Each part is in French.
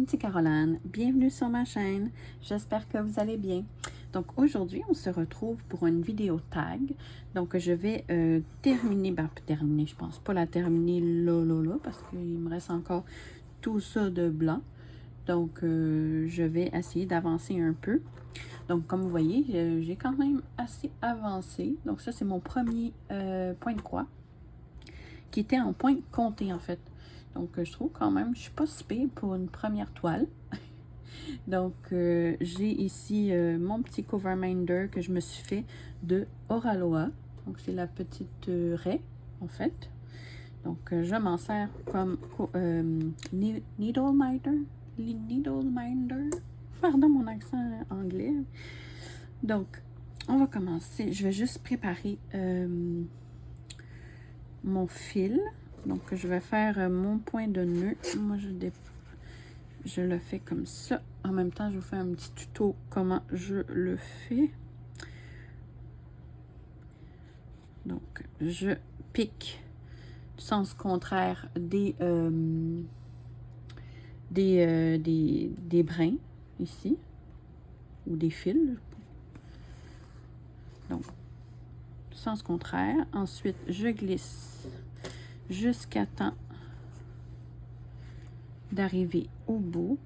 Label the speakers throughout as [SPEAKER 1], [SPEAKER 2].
[SPEAKER 1] c'est Caroline. Bienvenue sur ma chaîne. J'espère que vous allez bien. Donc aujourd'hui, on se retrouve pour une vidéo tag. Donc je vais terminer, terminer, je pense pas la terminer là, parce qu'il me reste encore tout ça de blanc. Donc je vais essayer d'avancer un peu. Donc comme vous voyez, j'ai quand même assez avancé. Donc ça, c'est mon premier point de croix, qui était en point compté en fait. Donc, je trouve quand même, je suis pas si pire pour une première toile. Donc, j'ai ici mon petit cover minder que je me suis fait de Oraloa. Donc, c'est la petite raie, en fait. Donc, je m'en sers comme needle minder. Needle minder. Pardon mon accent anglais. Donc, on va commencer. Je vais juste préparer mon fil. Donc, je vais faire mon point de nœud. Moi, je le fais comme ça. En même temps, je vous fais un petit tuto comment je le fais. Donc, je pique du sens contraire des brins ici, ou des fils. Donc, sens contraire. Ensuite, je glisse jusqu'à temps d'arriver au bout.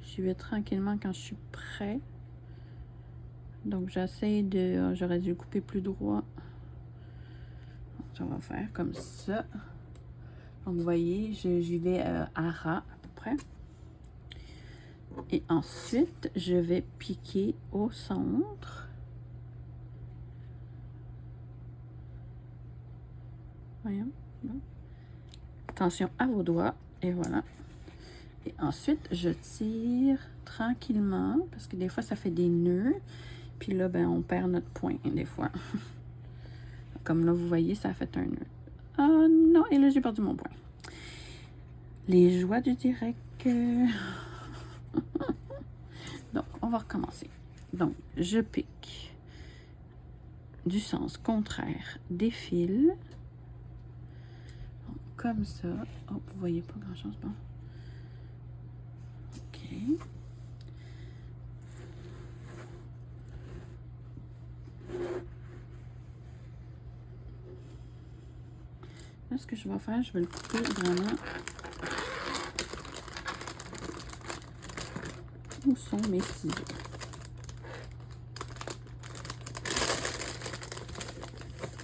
[SPEAKER 1] J'y vais tranquillement quand je suis prêt. Donc, j'essaie de... J'aurais dû couper plus droit. Ça va faire comme ça. Donc, vous voyez, j'y vais à ras, à peu près. Et ensuite, je vais piquer au centre. Voyons. Attention à vos doigts. Et voilà. Et ensuite, je tire tranquillement, parce que des fois, ça fait des nœuds. Puis là, ben, on perd notre point, des fois. Comme là, vous voyez, ça a fait un nœud. Ah non, et là, j'ai perdu mon point. Les joies du direct. Donc, on va recommencer. Donc, je pique du sens contraire des fils. Donc, comme ça. Oh, vous voyez pas grand-chose, bon. OK. Là, ce que je vais faire, je vais le couper vraiment. Où sont mes ciseaux?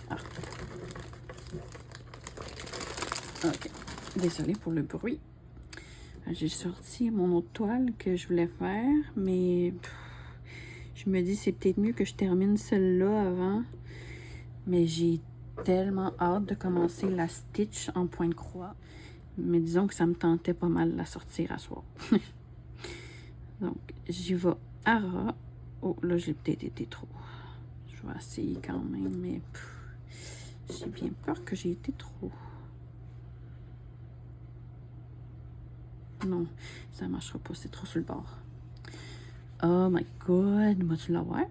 [SPEAKER 1] Ah. OK. Désolée pour le bruit. J'ai sorti mon autre toile que je voulais faire, mais je me dis c'est peut-être mieux que je termine celle-là avant. Mais j'ai tellement hâte de commencer la stitch en point de croix. Mais disons que ça me tentait pas mal de la sortir à soir. Donc, j'y vais à ras. Oh, là, j'ai peut-être été trop. Je vais essayer quand même, mais j'ai bien peur que j'ai été trop. Non, ça marchera pas, c'est trop sur le bord. Oh my god, vas-tu l'avoir?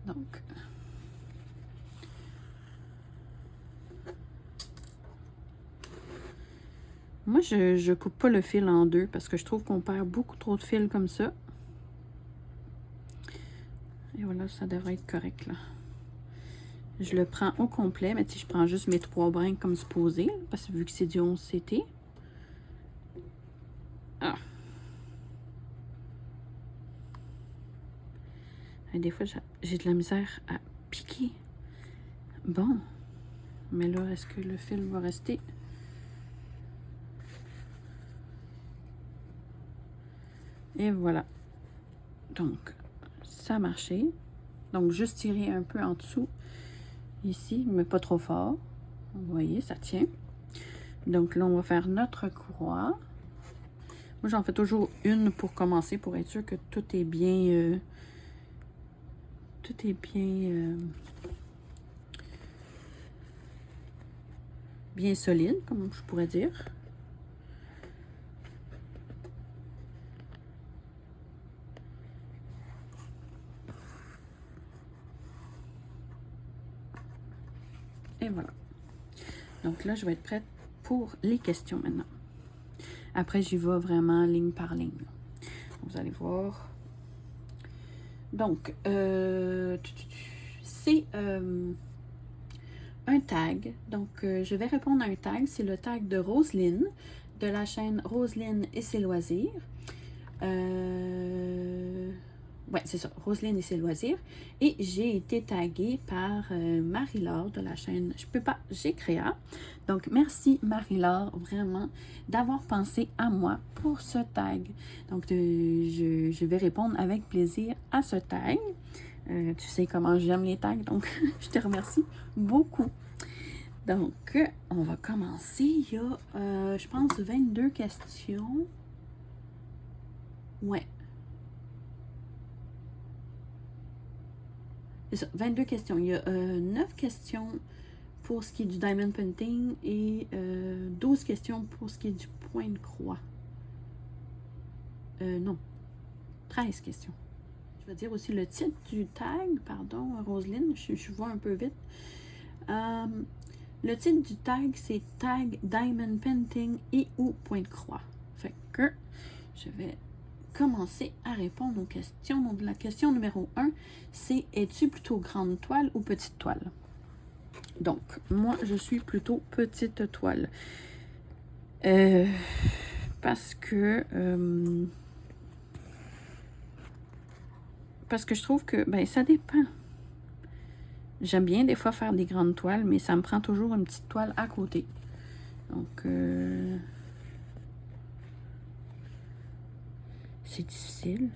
[SPEAKER 1] Donc, moi, je coupe pas le fil en deux parce que je trouve qu'on perd beaucoup trop de fil comme ça. Et voilà, ça devrait être correct, là. Je le prends au complet, mais si je prends juste mes 3 brins comme supposé, parce que vu que c'est du 11 CT. Ah. Et des fois, j'ai de la misère à piquer. Bon. Mais là, est-ce que le fil va rester? Et voilà. Donc, ça a marché. Donc, juste tirer un peu en dessous, ici, mais pas trop fort. Vous voyez, ça tient. Donc là, on va faire notre croix. Moi, j'en fais toujours une pour commencer, pour être sûr que tout est bien... bien solide, comme je pourrais dire. Et voilà. Donc là, je vais être prête pour les questions maintenant. Après, j'y vais vraiment ligne par ligne. Vous allez voir. Donc, c'est un tag. Donc, je vais répondre à un tag. C'est le tag de Roselyne, de la chaîne Roselyne et ses loisirs. Ouais, c'est ça, Roselyne et ses loisirs. Et j'ai été taguée par Marie-Laure de la chaîne Je peux pas, j'ai créa. Donc, merci Marie-Laure, vraiment, d'avoir pensé à moi pour ce tag. Donc, je vais répondre avec plaisir à ce tag. Tu sais comment j'aime les tags, donc je te remercie beaucoup. Donc, on va commencer. Il y a, je pense, 22 questions. Ouais. C'est ça, 22 questions. Il y a 9 questions pour ce qui est du diamond painting et 12 questions pour ce qui est du point de croix. Non, 13 questions. Je vais dire aussi le titre du tag, pardon, Roselyne, je vois un peu vite. Le titre du tag, c'est Tag Diamond Painting et ou point de croix. Fait que je vais commencer à répondre aux questions. Donc, la question numéro 1, c'est es-tu plutôt grande toile ou petite toile? Donc, moi, je suis plutôt petite toile. Parce que je trouve que, ben, ça dépend. J'aime bien des fois faire des grandes toiles, mais ça me prend toujours une petite toile à côté. Donc, c'est difficile.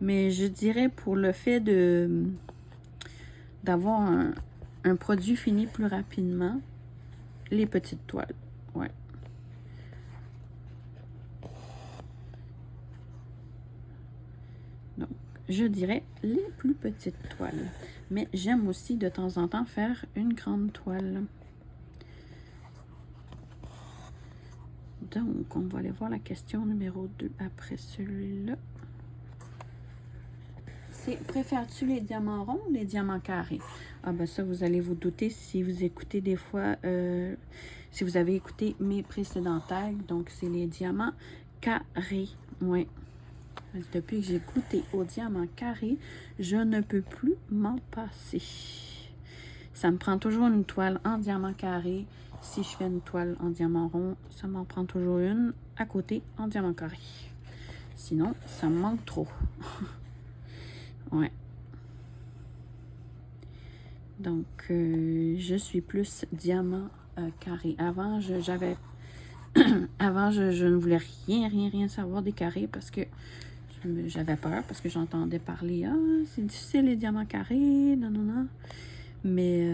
[SPEAKER 1] Mais je dirais pour le fait d'avoir un produit fini plus rapidement, les petites toiles. Ouais. Donc, je dirais les plus petites toiles. Mais j'aime aussi de temps en temps faire une grande toile. Donc, on va aller voir la question numéro 2 après celui-là. C'est préfères-tu les diamants ronds ou les diamants carrés? Ah ben ça, vous allez vous douter si vous écoutez des fois, si vous avez écouté mes précédents tags. Donc, c'est les diamants carrés. Oui. Depuis que j'ai goûté aux diamants carrés, je ne peux plus m'en passer. Ça me prend toujours une toile en diamant carré. Si je fais une toile en diamant rond, ça m'en prend toujours une à côté en diamant carré. Sinon, ça me manque trop. Ouais. Donc, je suis plus diamant carré. Avant, j'avais... Avant, je ne voulais rien savoir des carrés parce que j'avais peur, parce que j'entendais parler « Ah, c'est difficile les diamants carrés, non. » Mais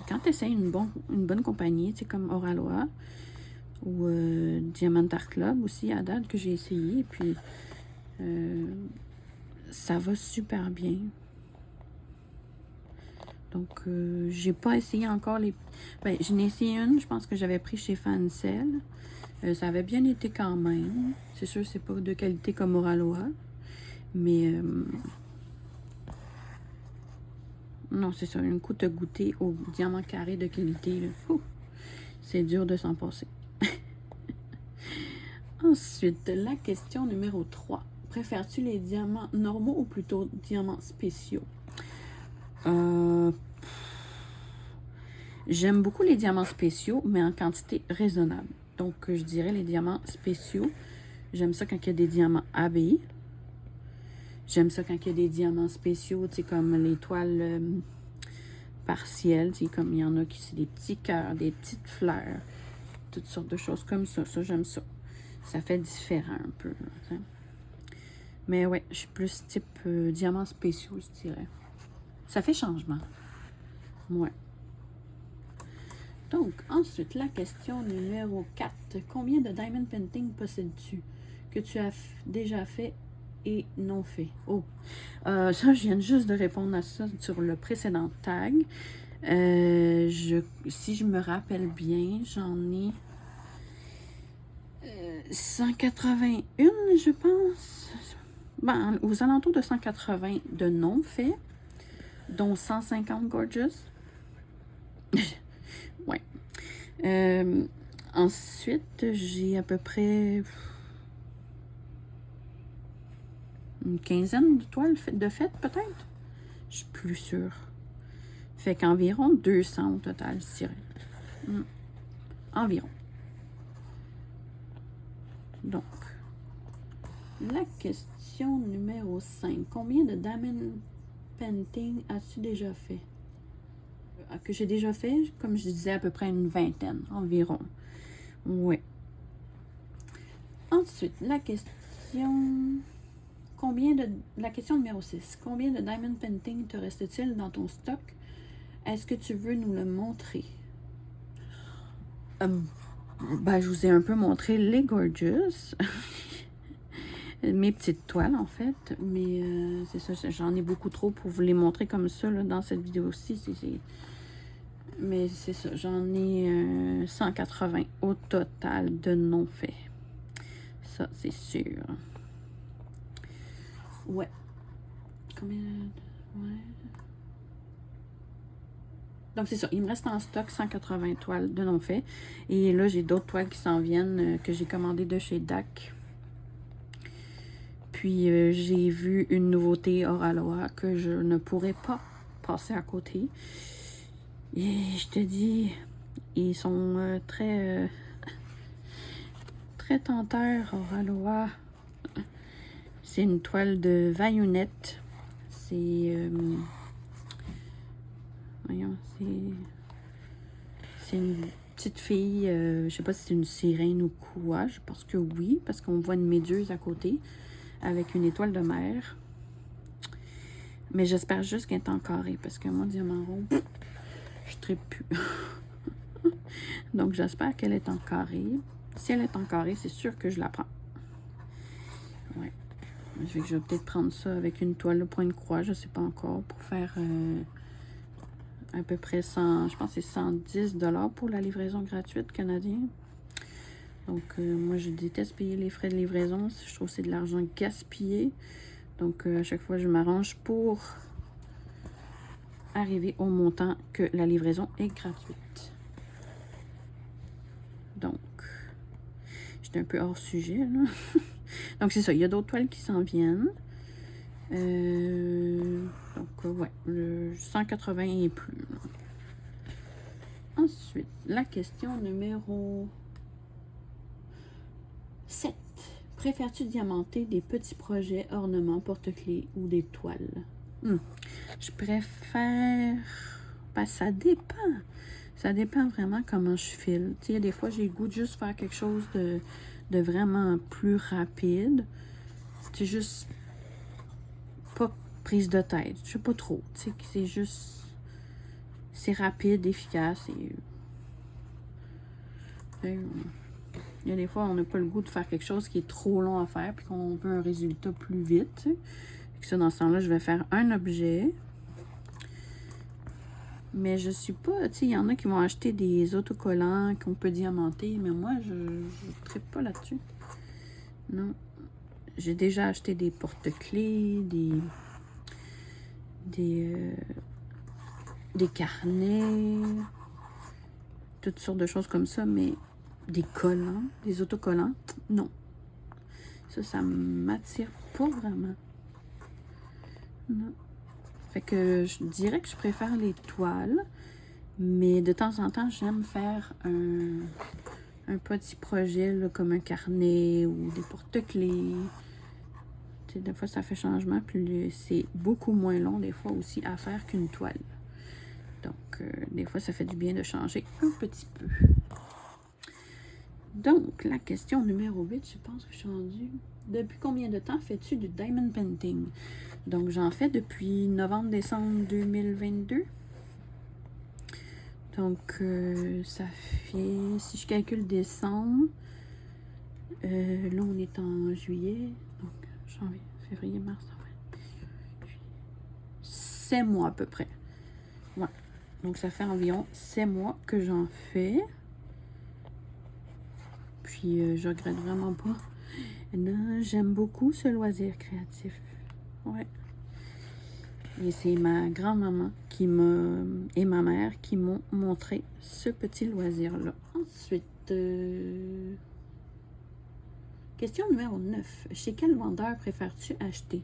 [SPEAKER 1] quand tu essaies une bonne compagnie, tu sais, comme Oraloa ou Diamond Art Club aussi, à date, que j'ai essayé, et puis ça va super bien. Donc, j'ai pas essayé encore les... Ben, j'en ai essayé une, je pense que j'avais pris chez Fancel. Ça avait bien été quand même. C'est sûr, c'est pas de qualité comme Oraloa. Mais... non, c'est ça. Un coup de goûter au diamant carré de qualité. C'est dur de s'en passer. Ensuite, la question numéro 3. Préfères-tu les diamants normaux ou plutôt diamants spéciaux? J'aime beaucoup les diamants spéciaux, mais en quantité raisonnable. Donc, je dirais les diamants spéciaux. J'aime ça quand il y a des diamants AB. J'aime ça quand il y a des diamants spéciaux, tu sais, comme les toiles partielles, tu sais, comme il y en a qui c'est des petits cœurs, des petites fleurs, toutes sortes de choses comme ça. Ça, j'aime ça. Ça fait différent un peu. Là, mais ouais, je suis plus type diamants spéciaux, je dirais. Ça fait changement. Ouais. Donc, ensuite, la question numéro 4. Combien de diamond painting possèdes-tu que tu as déjà fait et non fait? Oh, ça, je viens juste de répondre à ça sur le précédent tag. Si je me rappelle bien, j'en ai 181, je pense. Ben, aux alentours de 180 de non faits, dont 150 gorgeous. Ensuite, j'ai à peu près une quinzaine de toiles de fête, peut-être. Je suis plus sûre. Fait qu'environ 200 au total, je dirais. Environ. Donc, la question numéro 5. Combien de diamond painting as-tu déjà fait? Que j'ai déjà fait, comme je disais, à peu près une vingtaine environ. Oui. Ensuite, la question numéro 6. Combien de diamond painting te reste-t-il dans ton stock? Est-ce que tu veux nous le montrer? Je vous ai un peu montré les Gorgeous. Mes petites toiles, en fait. Mais c'est ça, j'en ai beaucoup trop pour vous les montrer comme ça, là, dans cette vidéo-ci. Mais c'est ça, j'en ai 180 au total de non faits. Ça, c'est sûr. Ouais. Combien? Ouais. Donc, c'est ça. Il me reste en stock 180 toiles de non faits. Et là, j'ai d'autres toiles qui s'en viennent que j'ai commandées de chez DAC. Puis, j'ai vu une nouveauté Oraloa que je ne pourrais pas passer à côté. Et je te dis, ils sont très tenteurs, Oraloa. C'est une toile de Vaillonnette. C'est... voyons, c'est une petite fille, je sais pas si c'est une sirène ou quoi. Je pense que oui, parce qu'on voit une méduse à côté avec une étoile de mer. Mais j'espère juste qu'elle est en carré, parce que moi, diamant rond, je ne tripe plus. Donc, j'espère qu'elle est en carré. Si elle est en carré, c'est sûr que je la prends. Ouais. Je vais peut-être prendre ça avec une toile de point de croix, je sais pas encore, pour faire à peu près 100, je pense que c'est 110 $ pour la livraison gratuite canadienne. Donc, moi, je déteste payer les frais de livraison. Je trouve que c'est de l'argent gaspillé. Donc, à chaque fois, je m'arrange pour arriver au montant que la livraison est gratuite. Donc, j'étais un peu hors sujet, là. Donc, c'est ça. Il y a d'autres toiles qui s'en viennent. Donc, ouais, le 180 et plus. Là. Ensuite, la question numéro 7. Préfères-tu diamanter des petits projets, ornements, porte-clés ou des toiles? Je préfère... Ben, ça dépend. Ça dépend vraiment comment je file. Tu sais, des fois, j'ai le goût de juste faire quelque chose de vraiment plus rapide. C'est juste pas prise de tête. Je sais pas trop. Tu sais, c'est juste... C'est rapide, efficace et... Il y a des fois, on n'a pas le goût de faire quelque chose qui est trop long à faire puis qu'on veut un résultat plus vite. Tu sais. Et que ça, dans ce temps-là, je vais faire un objet. Mais je suis pas... Tu sais, il y en a qui vont acheter des autocollants qu'on peut diamanter. Mais moi, je ne tripe pas là-dessus. Non. J'ai déjà acheté des porte-clés, des carnets, toutes sortes de choses comme ça, mais des collants, des autocollants, non. Ça m'attire pas vraiment. Non. Fait que je dirais que je préfère les toiles, mais de temps en temps, j'aime faire un petit projet là, comme un carnet ou des porte-clés. Tu sais, des fois, ça fait changement, puis c'est beaucoup moins long des fois aussi à faire qu'une toile. Donc, des fois, ça fait du bien de changer un petit peu. Donc, la question numéro 8, je pense que je suis rendue. Depuis combien de temps fais-tu du diamond painting? Donc, j'en fais depuis novembre-décembre 2022. Donc, ça fait, si je calcule décembre, là, on est en juillet. Donc, janvier, février, mars, avril. 7 mois à peu près. Ouais. Donc, ça fait environ 7 mois que j'en fais. Puis, je regrette vraiment pas. Non, j'aime beaucoup ce loisir créatif. Ouais. Et c'est ma grand-maman et ma mère qui m'ont montré ce petit loisir-là. Ensuite, question numéro 9. Chez quel vendeur préfères-tu acheter?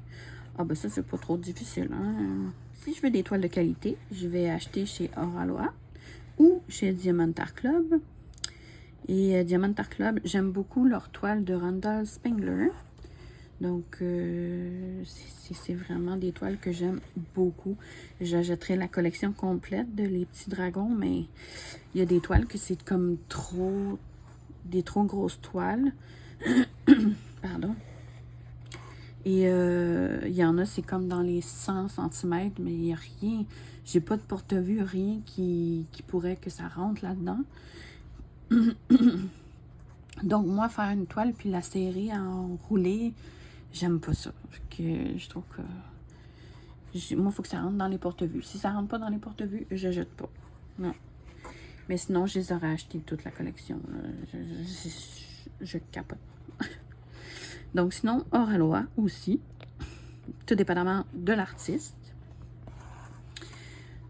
[SPEAKER 1] Ah ben ça, c'est pas trop difficile. Hein? Si je veux des toiles de qualité, je vais acheter chez Oraloa ou chez Diamantar Club. Et Diamantar Club, j'aime beaucoup leur toile de Randall Spengler. Donc, c'est vraiment des toiles que j'aime beaucoup. J'achèterai la collection complète de Les Petits Dragons, mais il y a des toiles que c'est comme des trop grosses toiles. Pardon. Et il y en a, c'est comme dans les 100 cm, mais il n'y a rien. J'ai pas de porte-vue, rien qui pourrait que ça rentre là-dedans. Donc, moi, faire une toile puis la serrer en roulé, j'aime pas ça. Je trouve que... moi, il faut que ça rentre dans les porte-vues. Si ça rentre pas dans les porte-vues, je jette pas. Non. Mais sinon, je les aurais acheté toute la collection. Je capote. Donc, sinon, Oraloa aussi. Tout dépendamment de l'artiste.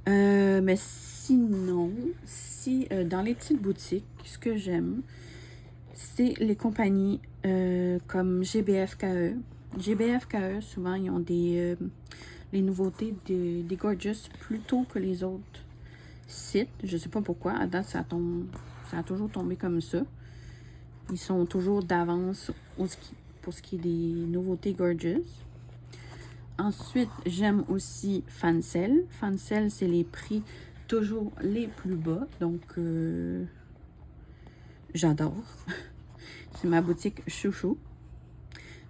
[SPEAKER 1] Mais sinon, si dans les petites boutiques, ce que j'aime, c'est les compagnies comme GBFKE. GBFKE, souvent, ils ont les nouveautés des Gorgeous plus tôt que les autres sites. Je sais pas pourquoi. À date, ça a toujours tombé comme ça. Ils sont toujours d'avance pour ce qui est des nouveautés Gorgeous. Ensuite, j'aime aussi Fancel. Fancel, c'est les prix toujours les plus bas. Donc, j'adore. C'est ma boutique chouchou.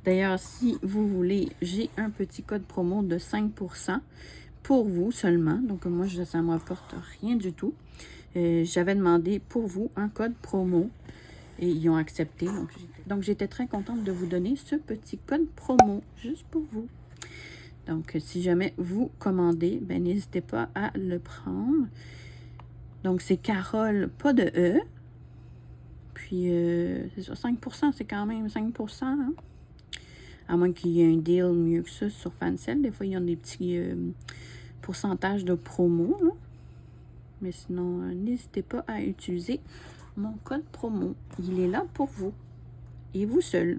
[SPEAKER 1] D'ailleurs, si vous voulez, j'ai un petit code promo de 5% pour vous seulement. Donc, moi, ça ne m'apporte rien du tout. J'avais demandé pour vous un code promo et ils ont accepté. Donc, j'étais très contente de vous donner ce petit code promo juste pour vous. Donc, si jamais vous commandez, ben n'hésitez pas à le prendre. Donc, c'est Carole, pas de E. Puis, c'est ça, 5%, c'est quand même 5%. Hein? À moins qu'il y ait un deal mieux que ça sur Fancel. Des fois, ils ont des petits pourcentages de promo. Là. Mais sinon, n'hésitez pas à utiliser mon code promo. Il est là pour vous. Et vous seul.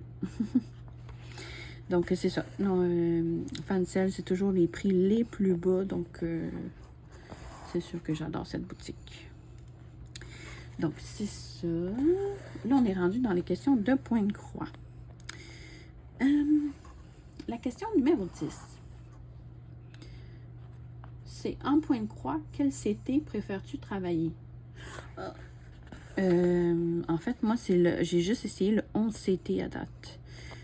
[SPEAKER 1] Donc, c'est ça. Fancel, c'est toujours les prix les plus bas. Donc, c'est sûr que j'adore cette boutique. Donc, c'est ça. Là, on est rendu dans les questions de point de croix. La question numéro 10. C'est en point de croix, quel CT préfères-tu travailler? En fait, moi, j'ai juste essayé le 11 CT à date.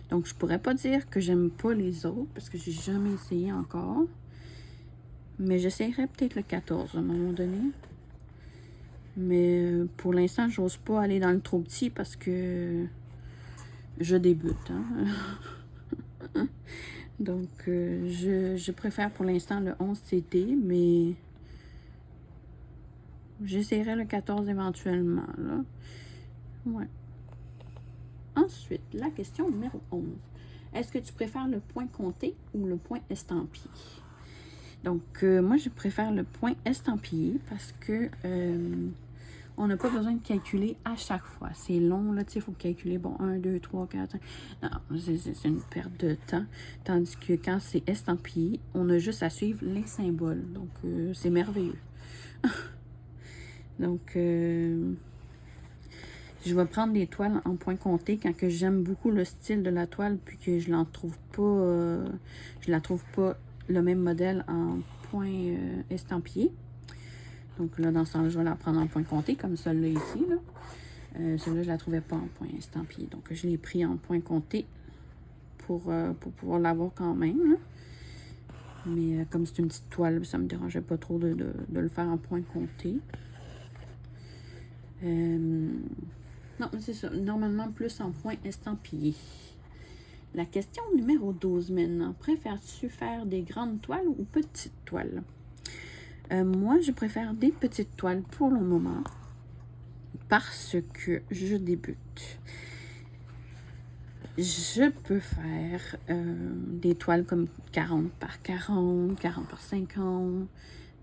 [SPEAKER 1] Donc, je pourrais pas dire que j'aime pas les autres parce que j'ai jamais essayé encore. Mais j'essaierai peut-être le 14 à un moment donné. Mais pour l'instant, j'ose pas aller dans le trop petit parce que je débute. Hein? Donc, je préfère pour l'instant le 11 CT, mais j'essaierai le 14 éventuellement. Là. Ouais. Ensuite, la question numéro 11. Est-ce que tu préfères le point compté ou le point estampillé? Donc, moi, je préfère le point estampillé parce que on n'a pas besoin de calculer à chaque fois. C'est long, là, tu sais, il faut calculer, bon, 1, 2, 3, 4, 5. Non, c'est une perte de temps. Tandis que quand c'est estampillé, on a juste à suivre les symboles. Donc, c'est merveilleux. Donc, je vais prendre des toiles en point compté quand que j'aime beaucoup le style de la toile, puis que je la trouve pas le même modèle en point estampillé. Donc là, dans ce temps-là, je vais la prendre en point compté, comme celle-là ici. Celle-là, je la trouvais pas en point estampillé. Donc, je l'ai pris en point compté pour pouvoir l'avoir quand même. Hein. Mais comme c'est une petite toile, ça me dérangeait pas trop de le faire en point compté. Non, c'est ça. Normalement, plus en point estampillé. La question numéro 12 maintenant. Préfères-tu faire des grandes toiles ou petites toiles? Moi, je préfère des petites toiles pour le moment parce que je débute. Je peux faire des toiles comme 40 par 40, 40 par 50,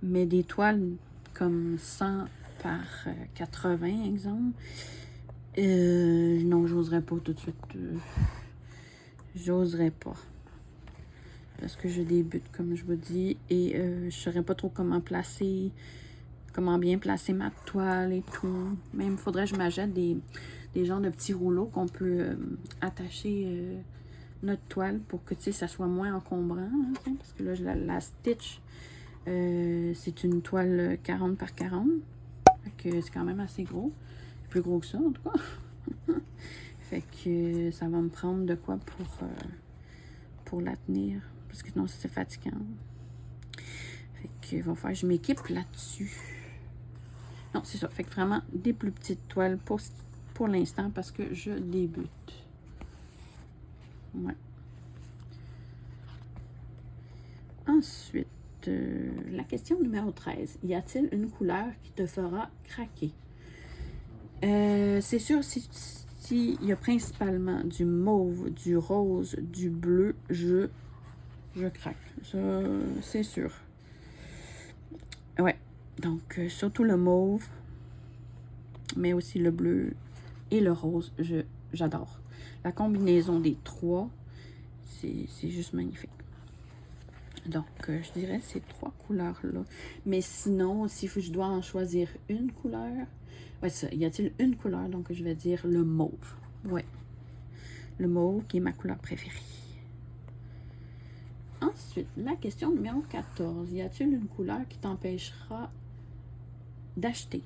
[SPEAKER 1] mais des toiles comme 100 par 80, exemple. Non, j'oserais pas tout de suite. J'oserais pas. Parce que je débute, comme je vous dis, et je saurais pas trop comment bien placer ma toile et tout. Même, il faudrait que je m'achète des genres de petits rouleaux qu'on peut attacher notre toile pour que, tu sais, ça soit moins encombrant. Hein, parce que là, la Stitch, c'est une toile 40 par 40. C'est quand même assez gros. Plus gros que ça, en tout cas. Fait que ça va me prendre de quoi pour la tenir. Parce que sinon, c'est fatigant. Fait que il va falloir que je m'équipe là-dessus. Non, c'est ça. Fait que vraiment, des plus petites toiles pour l'instant parce que je débute. Ouais. Ensuite, la question numéro 13. Y a-t-il une couleur qui te fera craquer? C'est sûr, si il y a principalement du mauve, du rose, du bleu, je craque. Ça, c'est sûr. Ouais. Donc, surtout le mauve, mais aussi le bleu et le rose, j'adore. La combinaison des trois, c'est juste magnifique. Donc, je dirais ces trois couleurs-là. Mais sinon, si je dois en choisir une couleur, ouais, ça, y a-t-il une couleur? Donc, je vais dire le mauve. Ouais. Le mauve qui est ma couleur préférée. Ensuite, la question numéro 14. Y a-t-il une couleur qui t'empêchera d'acheter?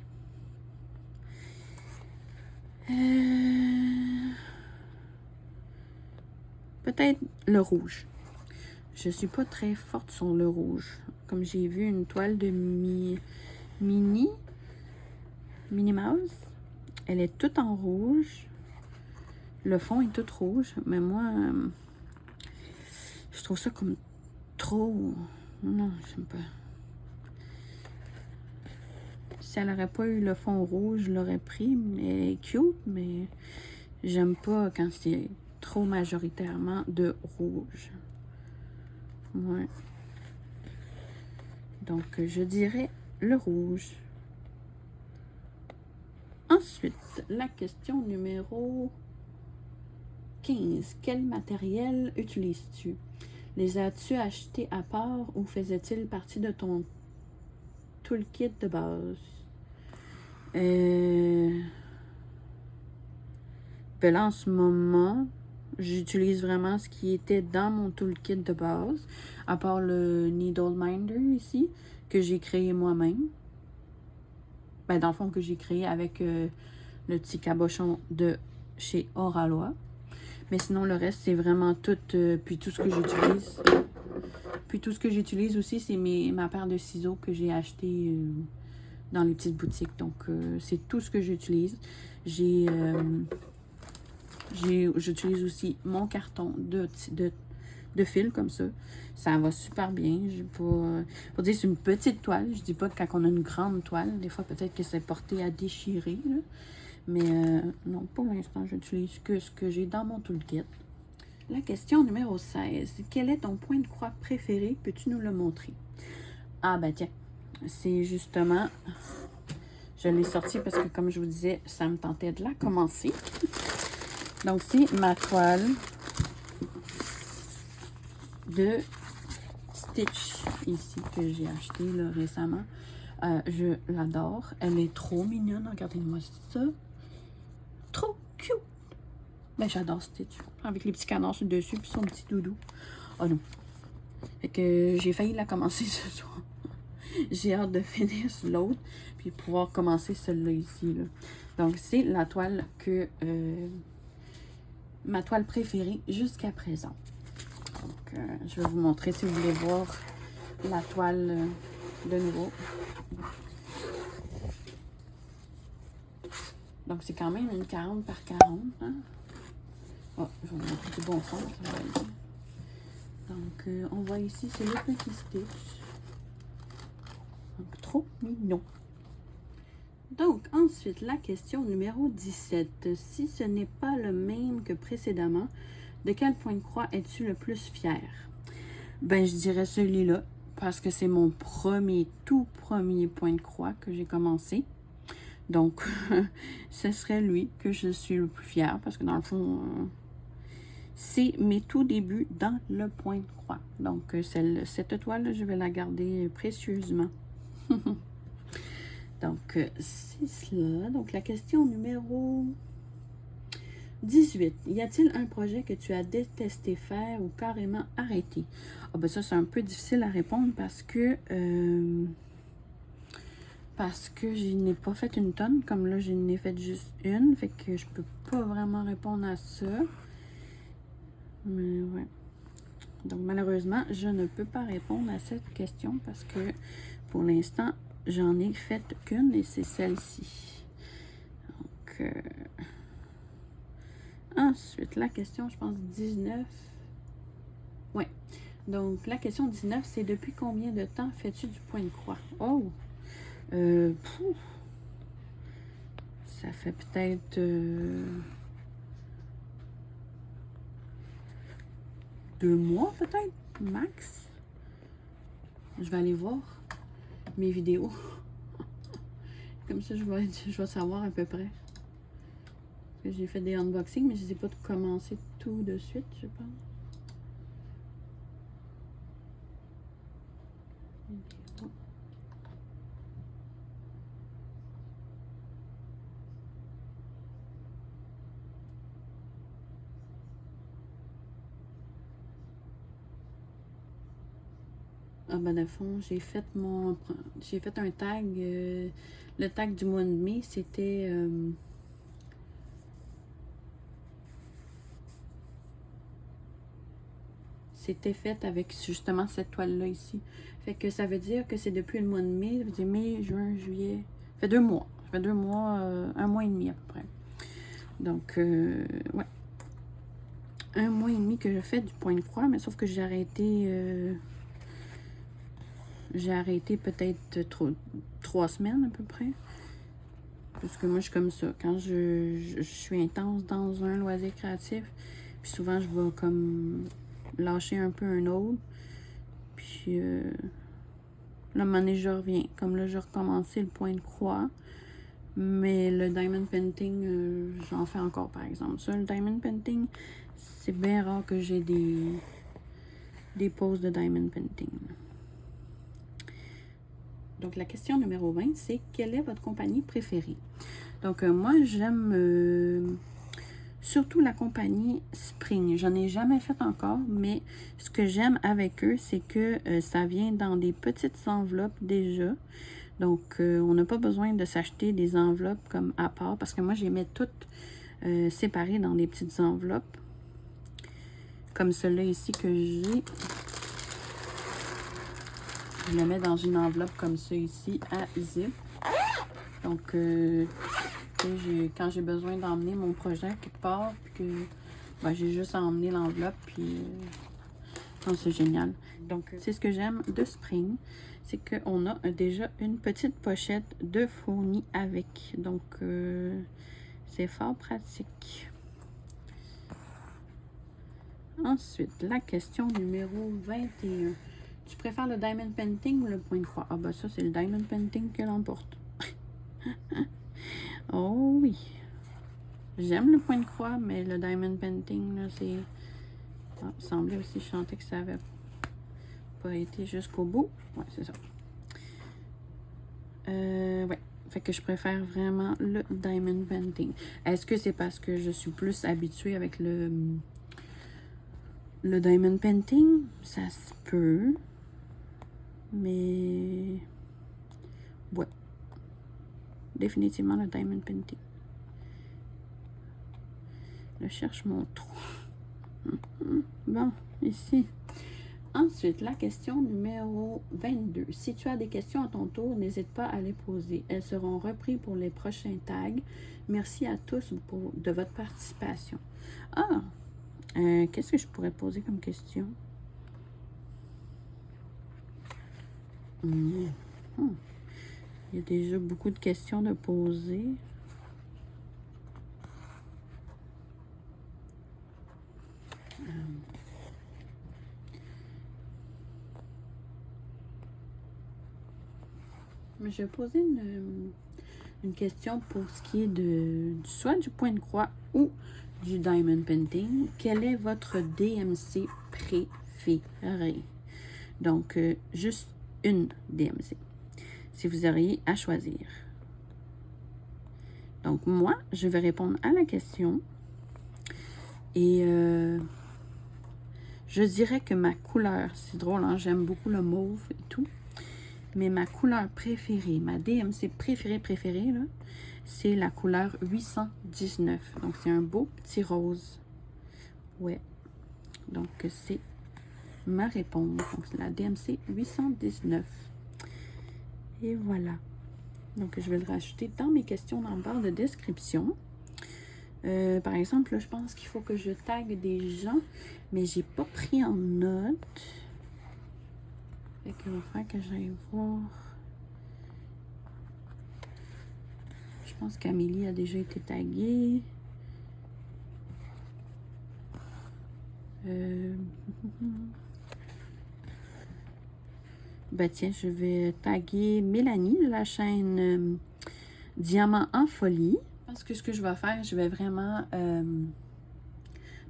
[SPEAKER 1] Peut-être le rouge. Je suis pas très forte sur le rouge. Comme j'ai vu une toile de Minnie Mouse, elle est toute en rouge. Le fond est tout rouge, mais moi, je trouve ça comme trop... Non, j'aime pas. Si elle n'aurait pas eu le fond rouge, je l'aurais pris, mais elle est cute, mais j'aime pas quand c'est trop majoritairement de rouge. Ouais. Donc, je dirais le rouge. Ensuite, la question numéro 15. Quel matériel utilises-tu? Les as-tu achetés à part ou faisaient-ils partie de ton toolkit de base? Ben là, en ce moment, j'utilise vraiment ce qui était dans mon toolkit de base, à part le Needle Minder ici, que j'ai créé moi-même. Ben, dans le fond, que j'ai créé avec le petit cabochon de chez Oralois. Mais sinon, le reste, c'est vraiment tout. Puis tout ce que j'utilise. Puis tout ce que j'utilise aussi, c'est ma paire de ciseaux que j'ai acheté dans les petites boutiques. Donc, c'est tout ce que j'utilise. J'utilise aussi mon carton de fil comme ça. Ça va super bien. Faut dire, c'est une petite toile. Je dis pas que quand on a une grande toile, des fois, peut-être que c'est porté à déchirer, là. Mais non, pour l'instant, j'utilise que ce que j'ai dans mon toolkit. La question numéro 16. Quel est ton point de croix préféré? Peux-tu nous le montrer? Ah, ben tiens, c'est justement... Je l'ai sorti parce que, comme je vous disais, ça me tentait de la commencer. Donc, c'est ma toile de Stitch ici que j'ai acheté là, récemment. Je l'adore. Elle est trop mignonne. Regardez-moi ça. Trop cute. Ben, j'adore Stitch. Avec les petits canards sur le dessus puis son petit doudou. Oh non. Fait que j'ai failli la commencer ce soir. J'ai hâte de finir sur l'autre puis pouvoir commencer celle-là ici. Là. Donc, c'est la toile que... ma toile préférée jusqu'à présent. Donc, je vais vous montrer si vous voulez voir la toile de nouveau. Donc, c'est quand même une 40 par 40. Hein? Oh, je vais vous montrer du bon fond. Ça va aller. Donc, on voit ici, c'est le petit Stitch. Donc, trop mignon. Donc, ensuite, la question numéro 17. Si ce n'est pas le même que précédemment, de quel point de croix es-tu le plus fier? Ben, je dirais celui-là, parce que c'est mon tout premier point de croix que j'ai commencé. Donc, ce serait lui que je suis le plus fière parce que dans le fond, c'est mes tout débuts dans le point de croix. Donc, cette étoile, je vais la garder précieusement. Donc, c'est cela. Donc, la question numéro 18. Y a-t-il un projet que tu as détesté faire ou carrément arrêté? Ah ben ça, c'est un peu difficile à répondre parce que je n'ai pas fait une tonne. Comme là, je n'ai fait juste une. Fait que je peux pas vraiment répondre à ça. Mais ouais. Donc, malheureusement, je ne peux pas répondre à cette question parce que pour l'instant, j'en ai fait qu'une et c'est celle-ci. Donc, ensuite, la question, je pense, 19. Ouais. Donc, la question 19, c'est depuis combien de temps fais-tu du point de croix? Oh! Ça fait peut-être 2 mois, peut-être, max. Je vais aller voir mes vidéos. Comme ça, je vais savoir à peu près. J'ai fait des unboxings, mais je ne sais pas de commencer tout de suite, je pense. Ah ben, de fond, j'ai fait un tag. Le tag du mois de mai, c'était fait avec justement cette toile-là ici. Fait que ça veut dire que c'est depuis le mois de mai. Ça veut dire mai, juin, juillet. Ça fait 2 mois. Ça fait 2 mois, 1 mois et demi à peu près. Donc, ouais. 1 mois et demi que je fais du point de croix, mais sauf que j'ai arrêté peut-être 3 semaines à peu près. Parce que moi, je suis comme ça. Quand je suis intense dans un loisir créatif, puis souvent, je vais comme lâcher un peu un autre. Puis là, à un moment donné, je reviens. Comme là, j'ai recommencé le point de croix. Mais le diamond painting, j'en fais encore, par exemple. Ça, le diamond painting, c'est bien rare que j'ai des poses de diamond painting. Donc, la question numéro 20, c'est quelle est votre compagnie préférée? Donc, moi, j'aime surtout la compagnie Spring. J'en ai jamais fait encore, mais ce que j'aime avec eux, c'est que ça vient dans des petites enveloppes déjà. Donc, on n'a pas besoin de s'acheter des enveloppes comme à part, parce que moi, je les mets toutes séparées dans des petites enveloppes. Comme celle-là ici que j'ai. Je le mets dans une enveloppe comme ça ici, à zip. Donc, quand j'ai besoin d'emmener mon projet quelque part, puis que j'ai juste à emmener l'enveloppe, puis c'est génial. Donc, c'est ce que j'aime de Spring, c'est qu'on a déjà une petite pochette de fourni avec. Donc, c'est fort pratique. Ensuite, la question numéro 21. Tu préfères le diamond painting ou le point de croix? Ah ben ça, c'est le diamond painting que l'emporte. Oh oui. J'aime le point de croix, mais le diamond painting, là, c'est... Ah, il semblait aussi chanter que ça avait pas été jusqu'au bout. Ouais, c'est ça. Ouais. Fait que je préfère vraiment le diamond painting. Est-ce que c'est parce que je suis plus habituée avec le diamond painting? Ça se peut. Mais... ouais. Définitivement le diamond painting. Je cherche mon trou. Bon, ici. Ensuite, la question numéro 22. Si tu as des questions à ton tour, n'hésite pas à les poser. Elles seront reprises pour les prochains tags. Merci à tous de votre participation. Ah! Qu'est-ce que je pourrais poser comme question? Il y a déjà beaucoup de questions de poser. Mais je vais poser une question pour ce qui est soit du point de croix ou du diamond painting. Quel est votre DMC préféré? Donc, juste une DMC, si vous auriez à choisir. Donc, moi, je vais répondre à la question. Et je dirais que ma couleur, c'est drôle, hein, j'aime beaucoup le mauve et tout. Mais ma couleur préférée, ma DMC préférée, là, c'est la couleur 819. Donc, c'est un beau petit rose. Ouais. Donc, c'est ma réponse. Donc, c'est la DMC 819. Et voilà. Donc, je vais le rajouter dans mes questions dans la barre de description. Par exemple, là, je pense qu'il faut que je tague des gens, mais j'ai pas pris en note. Fait qu'il va falloir que j'aille voir. Je pense qu'Amélie a déjà été taguée. Ben tiens, je vais taguer Mélanie de la chaîne Diamant en folie. Je pense que ce que je vais faire, je vais vraiment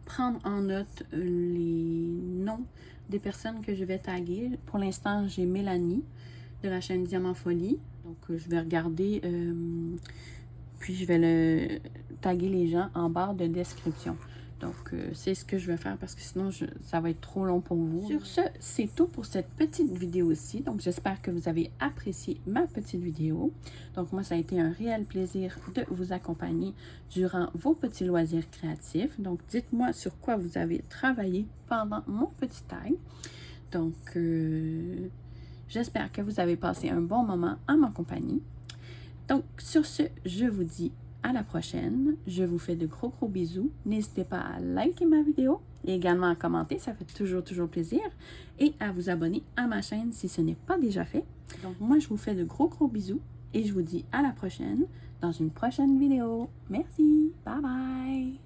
[SPEAKER 1] prendre en note les noms des personnes que je vais taguer. Pour l'instant, j'ai Mélanie de la chaîne Diamant Folie. Donc, je vais regarder, puis je vais taguer les gens en barre de description. Donc, c'est ce que je vais faire parce que sinon, ça va être trop long pour vous. Sur ce, c'est tout pour cette petite vidéo-ci. Donc, j'espère que vous avez apprécié ma petite vidéo. Donc, moi, ça a été un réel plaisir de vous accompagner durant vos petits loisirs créatifs. Donc, dites-moi sur quoi vous avez travaillé pendant mon petit tag. Donc, j'espère que vous avez passé un bon moment en ma compagnie. Donc, sur ce, je vous dis à la prochaine. Je vous fais de gros bisous. N'hésitez pas à liker ma vidéo et également à commenter. Ça fait toujours plaisir. Et à vous abonner à ma chaîne si ce n'est pas déjà fait. Donc, moi, je vous fais de gros bisous et je vous dis à la prochaine dans une prochaine vidéo. Merci. Bye bye.